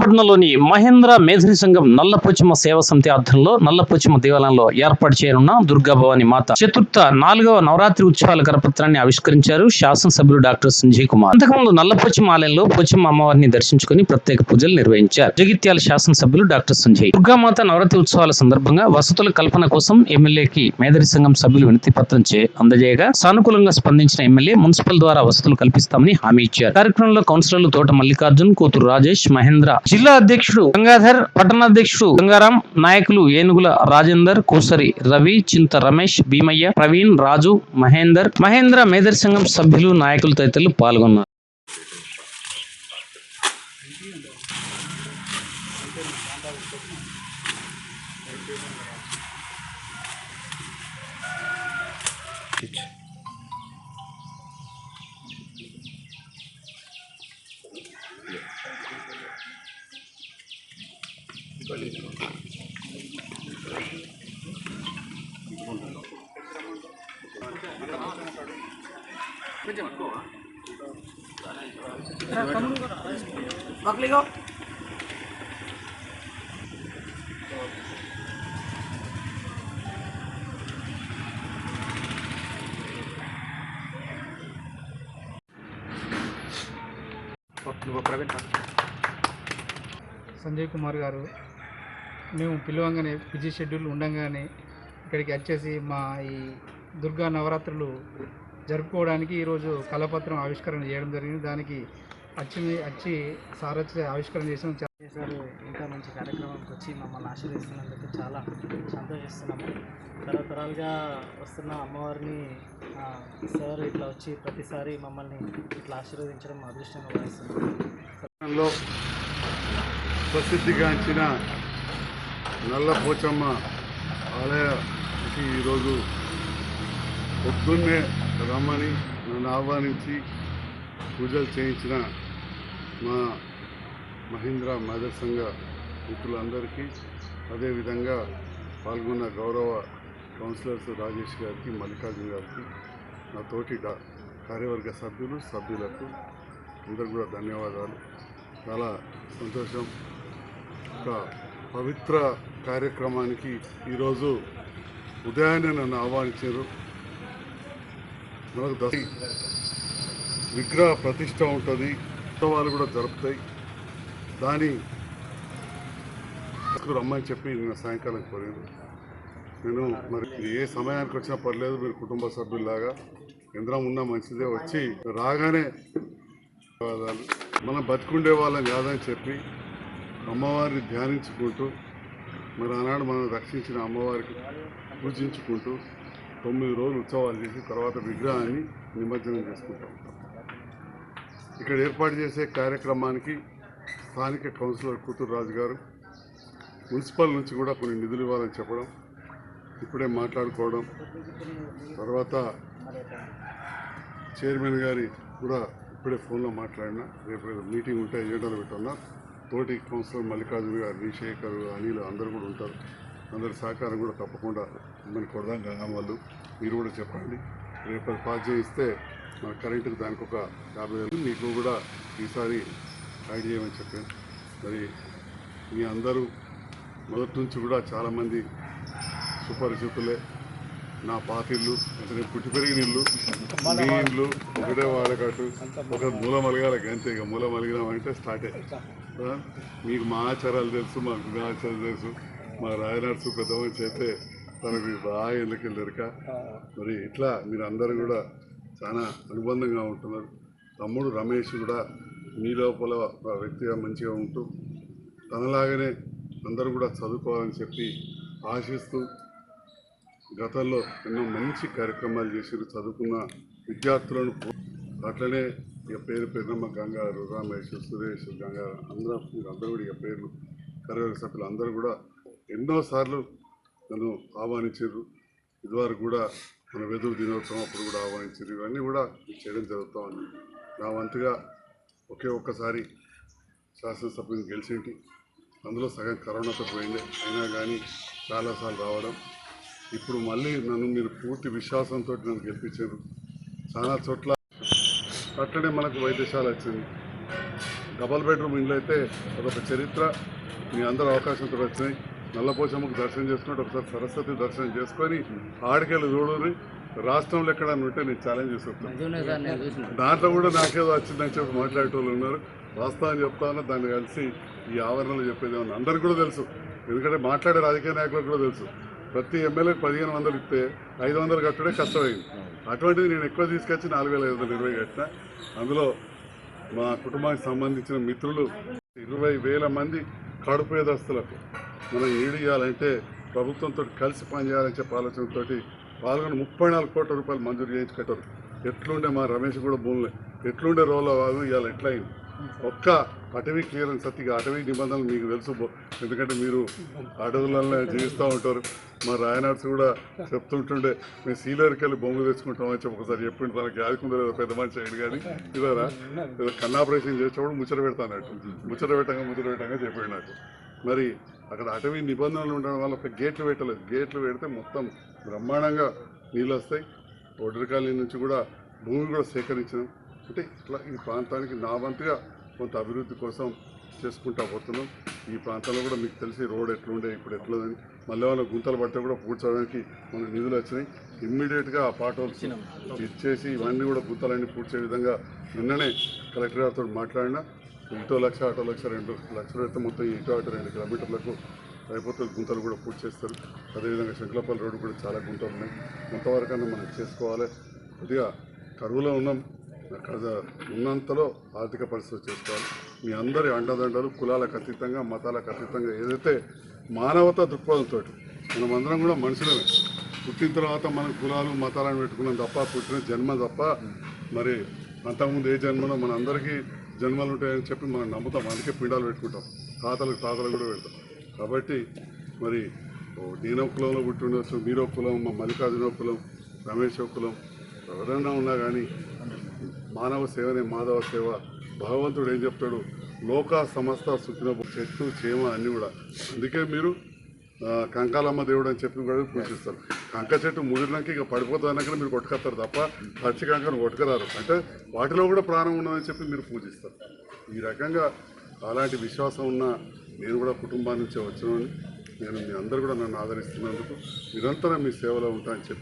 పట్టణంలోని మహేంద్ర మేధరి సంఘం నల్లపోచమ్మ సేవా సమితి ఆధ్వర్యంలో నల్లపోచమ్మ దేవాలయంలో ఏర్పాటు చేయనున్న దుర్గా భవాని మాత చతుర్థ 4వ నవరాత్రి ఉత్సవాల కరపత్రాన్ని ఆవిష్కరించారు శాసనసభ్యులు డాక్టర్ సంజయ్ కుమార్. అంతకుముందు నల్లపోచమ్మ ఆలయంలో పోచమ్మ అమ్మవారిని దర్శించుకుని ప్రత్యేక పూజలు నిర్వహించారు. జగిత్యాల శాసనసభ్యులు డాక్టర్ సంజయ్ దుర్గామాత నవరాత్రి ఉత్సవాల సందర్భంగా వసతుల కల్పన కోసం ఎమ్మెల్యేకి మేధరి సంఘం సభ్యులు వినతి పత్రం అందజేయగా సానుకూలంగా స్పందించిన ఎమ్మెల్యే మున్సిపల్ ద్వారా వసతులు కల్పిస్తామని హామీ ఇచ్చారు. కార్యక్రమంలో కౌన్సిలర్లు తోట మల్లికార్జున్, కూతురు రాజేష్, మహేంద్ర, జిల్లా అధ్యక్షుడు గంగాధర్, పట్టణాధ్యక్షుడు గంగారాం, నాయకులు ఏనుగుల రాజేందర్, కోసరి రవి, చింత రమేష్, భీమయ్య, ప్రవీణ్, రాజు, మహేంద్ర మేధరి సంఘం సభ్యులు, నాయకులు తదితరులు పాల్గొన్నారు. సంజయ్ కుమార్ గారు మేము పిలవంగానే బిజీ షెడ్యూల్ ఉండగానే ఇక్కడికి వచ్చేసి మా ఈ దుర్గా నవరాత్రులు జరుపుకోవడానికి ఈరోజు కళాపత్రం ఆవిష్కరణ చేయడం జరిగింది. దానికి వచ్చి సార్ వచ్చి ఆవిష్కరణ చేసాం. సార్ ఇంకా మంచి కార్యక్రమానికి వచ్చి మమ్మల్ని ఆశీర్వదిస్తున్నందుకు చాలా సంతోషిస్తున్నాము. తరతరాలుగా వస్తున్న అమ్మవారిని సార్ ఇట్లా వచ్చి ప్రతిసారి మమ్మల్ని ఇట్లా ఆశీర్వదించడం అదృష్టంగా భావిస్తున్నాము. ప్రసిద్ధిగాంచిన నల్లపోచమ్మ ఆలయానికి ఈరోజు పొద్దున్నే రమ్మని నన్ను ఆహ్వానించి పూజలు చేయించిన మా మహేంద్ర మేధరి సంఘ మిత్రులందరికీ, అదేవిధంగా పాల్గొన్న గౌరవ కౌన్సిలర్స్ రాజేష్ గారికి, మల్లికార్జున గారికి, నా తోటి కార్యవర్గ సభ్యులకు అందరికీ కూడా ధన్యవాదాలు. చాలా సంతోషం. ఒక పవిత్ర కార్యక్రమానికి ఈరోజు ఉదయాన్నే నన్ను ఆహ్వానించారు. మనకు విగ్రహ ప్రతిష్ట ఉంటుంది, ఉత్సవాలు కూడా జరుపుతాయి. దాని రమ్మని చెప్పి నిన్న సాయంకాలం కోరాను. నేను మరి ఏ సమయానికి వచ్చినా పర్లేదు, మీరు కుటుంబ సభ్యుల్లాగా యంత్రం ఉన్నా మంచిదే, వచ్చి రాగానే మనం బతికుండే వాళ్ళని కాదని చెప్పి అమ్మవారిని ధ్యానించుకుంటూ, మరి ఆనాడు మనం రక్షించిన అమ్మవారికి పూజించుకుంటూ 9 రోజులు ఉత్సవాలు చేసి తర్వాత విగ్రహాన్ని నిమజ్జనం చేసుకుంటాం. ఇక్కడ ఏర్పాటు చేసే కార్యక్రమానికి స్థానిక కౌన్సిలర్ కూతురు రాజు గారు మున్సిపల్ నుంచి కూడా కొన్ని నిధులు ఇవ్వాలని చెప్పడం, ఇప్పుడే మాట్లాడుకోవడం, తర్వాత చైర్మన్ గారి కూడా ఇప్పుడే ఫోన్లో మాట్లాడినా, రేపు మీటింగ్ ఉంటే ఏడాలు పెట్టున్నా, తోటి కౌన్సిలర్ మల్లికార్జున గారు, విశేఖర్, అనిల్ అందరూ కూడా ఉంటారు. అందరి సహకారం కూడా తప్పకుండా మనకి కొడదాం గ్రామాలు. మీరు కూడా చెప్పండి, రేపు పాస్ చేయిస్తే మన కరెంటుకి దానికి ఒక 50,000 మీకు కూడా ఈసారి యాడ్ చేయమని చెప్పాను. మరి మీ అందరూ మొదటి నుంచి కూడా చాలామంది సుపరిచితులే. నా పాతిళ్ళు అంటే నేను పుట్టి పెరిగిన ఇల్లు, మీ ఇల్లు ఒకటే వాడకట్టు, ఒక మూల మలగాలకి అంతే. ఇక మూల మలిగినామంటే స్టార్టే. మీకు మా ఆచారాలు తెలుసు, మాకు మీ ఆచారాలు తెలుసు. మా రాయనర్సు పెద్ద మంచి అయితే తనకు బాగా ఎందుకు దొరక. మరి ఇట్లా మీరు అందరూ కూడా చాలా అనుబంధంగా ఉంటున్నారు. తమ్ముడు రమేష్ కూడా మీ లోపల వ్యక్తిగా మంచిగా ఉంటూ తనలాగానే అందరూ కూడా చదువుకోవాలని చెప్పి ఆశిస్తూ గతంలో ఎన్నో మంచి కార్యక్రమాలు చేసి చదువుకున్న విద్యార్థులను, అట్లనే ఇక పేరున గంగారు, రమేష్, సురేష్, గంగారు అందరూ కూడా ఇక పేర్లు కార్యవర్గ సభ్యులు అందరూ కూడా ఎన్నోసార్లు నన్ను ఆహ్వానించారు. ఇదివరకు కూడా మన వెదురు దినోత్సవం అప్పుడు కూడా ఆహ్వానించారు. ఇవన్నీ కూడా చేయడం జరుగుతూ ఉంది. నా వంతుగా ఒక్కసారి శాసనసభ్యుని గెలిచింటి, అందులో సగం కరోనాతో పోయింది, అయినా కానీ చాలాసార్లు రావడం. ఇప్పుడు మళ్ళీ నన్ను మీరు పూర్తి విశ్వాసంతో నన్ను గెలిపించారు. చాలా చోట్ల అట్లనే మనకు వైద్యశాల వచ్చింది. డబల్ బెడ్రూమ్ ఇండ్లు అయితే అదొక చరిత్ర. మీ అందరూ అవకాశంతో వచ్చినాయి. నల్లపోచమ్మకు దర్శనం చేసుకుంటే ఒకసారి సరస్వతి దర్శనం చేసుకొని ఆడికెళ్ళి చూడని రాష్ట్రంలో ఎక్కడన్నా ఉంటే నేను ఛాలెంజ్ చేస్తున్నాను. దాంట్లో కూడా నాకేదో వచ్చిందని చెప్పి మాట్లాడేటోళ్ళు ఉన్నారు. వాస్తవాన్ని చెప్తాను, దాన్ని కలిసి ఈ ఆవరణలో చెప్పేది ఏమన్నా అందరికీ కూడా తెలుసు. ఎందుకంటే మాట్లాడే రాజకీయ నాయకులకు కూడా తెలుసు. ప్రతి ఎమ్మెల్యేకి 1500 ఇస్తే 500 కట్టడే కష్టమైంది. అటువంటిది నేను ఎక్కువ తీసుకొచ్చి 4520 కట్టిన. అందులో మా కుటుంబానికి సంబంధించిన మిత్రులు 20,000 మంది కడుపేదస్తులకు మనం ఈడియాలంటే ప్రభుత్వంతో కలిసి పనిచేయాలని చెప్పి ఆలోచనతో పాల్గొని 34 కోట్ల రూపాయలు మంజూరు చేయించి కట్టారు. ఎట్లుండే మా రమేష్ కూడా భూములే, ఎట్లుండే రోల వాగు ఇవాళ ఎట్లయింది. ఒక్క అటవీ క్లియరెన్స్ సత్తిగా అటవీ నిబంధనలు మీకు తెలుసు, ఎందుకంటే మీరు అడవులలో జీవిస్తూ ఉంటారు. మా రాయనాడ్స్ కూడా చెప్తుంటుండే మేము సీలర్కి వెళ్ళి బొమ్మలు తెచ్చుకుంటామని చెప్పి ఒకసారి చెప్పిండు. తనకి యాదుకుందో లేదో పెద్ద మనిషి అయ్యాడు. కానీ ఇదారా కన్నాపరేషన్ చేసేటప్పుడు ముచ్చట పెడతానట్టు ముచ్చట పెట్టంగా చెప్పాడు నాకు. మరి అక్కడ అటవీ నిబంధనలు ఉండడం వల్ల ఒక గేట్లు పెట్టలేదు. గేట్లు పెడితే మొత్తం బ్రహ్మాండంగా నీళ్ళు వస్తాయి. ఒడ్రకాలి నుంచి కూడా భూమి కూడా సేకరించినాం. అంటే ఇట్లా ఈ ప్రాంతానికి నా వంతుగా కొంత అభివృద్ధి కోసం చేసుకుంటా పోతున్నాం. ఈ ప్రాంతంలో కూడా మీకు తెలిసి రోడ్ ఎట్లుండే ఇప్పుడు ఎట్లుందని మళ్ళీ ఏమైనా గుంతలు పడితే కూడా పూడ్చడానికి మనకు నిధులు వచ్చినాయి. ఇమ్మీడియట్గా ఆ పాట ఇచ్చేసి ఇవన్నీ కూడా గుంతలన్నీ పూడ్చే విధంగా నిన్ననే కలెక్టర్ గారితో మాట్లాడినా. ఇటో లక్ష అటో లక్ష 2 లక్షలు అయితే మొత్తం ఇటో అటు 2 కిలోమీటర్లకు అయిపోతుంది. గుంతలు కూడా పూర్తి చేస్తారు. అదేవిధంగా శంకులపల్లి రోడ్డు కూడా చాలా గుంతలు ఉన్నాయి. కొంతవరకన్నా మనం చేసుకోవాలి. కొద్దిగా కరువులో ఉన్నాం. ఉన్నంతలో ఆర్థిక పరిస్థితి చేసుకోవాలి. మీ అందరి అండదండలు కులాలకు అతీతంగా మతాలకు అతీతంగా ఏదైతే మానవతా దృక్పథంతో మనమందరం కూడా మనుషులమే. పుట్టిన తర్వాత మనం కులాలు మతాలను పెట్టుకున్నాం తప్ప, పుట్టిన జన్మ తప్ప మరి అంతకుముందు ఏ జన్మలో మన అందరికీ జన్మలు ఉంటాయని చెప్పి మనం నమ్ముతాం. అందుకే పిండాలు పెట్టుకుంటాం. తాతలు కూడా పెడతాం. కాబట్టి మరి నేనో కులంలో పుట్టి ఉండొచ్చు, మీరో కులం, మా మల్లికార్జునో కులం, రమేష్ కులం, ఎవరైనా ఉన్నా కానీ మానవ సేవనే మాధవ సేవ. భగవంతుడు ఏం చెప్తాడు, లోక సమస్త సుఖిన, చెట్టు చేమ అన్నీ కూడా. అందుకే మీరు కంకాలమ్మ దేవుడు అని చెప్పి కూడా పూజిస్తారు. కంక చెట్టు ముదిరినాక ఇక పడిపోతానక మీరు కొట్టుకొస్తారు తప్ప పచ్చి కంకను కొట్టుకురారు. అంటే వాటిలో కూడా ప్రాణం ఉన్నదని చెప్పి మీరు పూజిస్తారు. ఈ రకంగా అలాంటి విశ్వాసం ఉన్న నేను కూడా కుటుంబాన్ని నుంచి వచ్చినాను. నేను మీ అందరూ కూడా నన్ను ఆదరిస్తున్నందుకు నిరంతరం మీ సేవలో ఉంటానని చెప్పి